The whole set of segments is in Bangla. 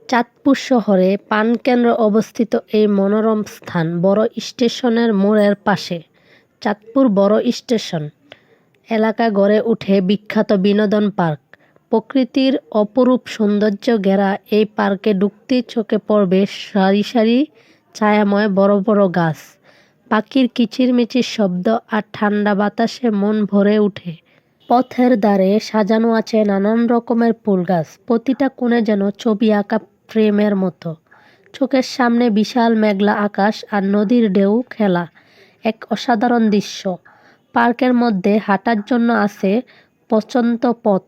চাঁদপুর শহরে প্রাণকেন্দ্রে অবস্থিত এই মনোরম স্থান বড় স্টেশনের মোড়ের পাশে। চাঁদপুর বড় স্টেশন এলাকা গড়ে উঠে বিখ্যাত বিনোদন পার্ক। প্রকৃতির অপরূপ সৌন্দর্য ঘেরা এই পার্কে ঢুকতেই চোখে পড়বে সারি সারি ছায়াময় বড় বড় গাছ, পাখির কিচিরমিচির শব্দ আর ঠান্ডা বাতাসে মন ভরে ওঠে। পথের ধারে সাজানো আছে নানান রকমের ফুল গাছ, প্রতিটা কোণে যেন ছবি আঁকা ফ্রেমের মতো। চোখের সামনে বিশাল মেঘলা আকাশ আর নদীর ঢেউ খেলা, এক অসাধারণ দৃশ্য। পার্কের মধ্যে হাঁটার জন্য আছে পছন্দ পথ,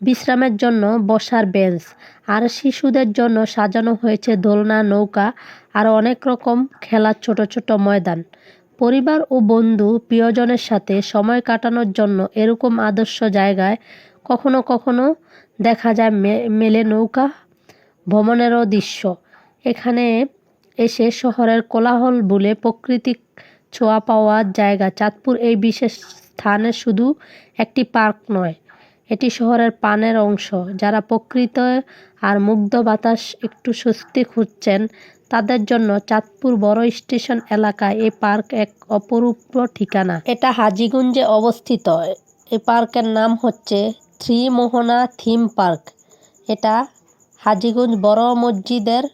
বিশ্রামের জন্য বসার বেঞ্চ, আর শিশুদের জন্য সাজানো হয়েছে দোলনা, নৌকা আর অনেক রকম খেলার ছোট ছোট ময়দান। পরিবার ও বন্ধু প্রিয়জনের সাথে সময় কাটানোর জন্য এরকম আদর্শ জায়গায় কখনো কখনো দেখা যায় মেলে নৌকা ভ্রমণেরও দৃশ্য। এখানে এসে শহরের কোলাহল ভুলে প্রকৃতিক ছোঁয়া পাওয়ার জায়গা। চাঁদপুর এই বিশেষ স্থানে শুধু একটি পার্ক নয়, এটি শহরের প্রাণের অংশ। যারা প্রকৃত আর মুগ্ধ বাতাস একটু স্বস্তি খুঁজছেন, তাদের জন্য চাঁদপুর বড় স্টেশন এলাকায় এই পার্ক এক অপরূপ ঠিকানা। এটা হাজীগঞ্জে অবস্থিত। এই পার্কের নাম হচ্ছে ত্রিমোহনা থিম পার্ক। এটা হাজীগঞ্জ বড় মসজিদের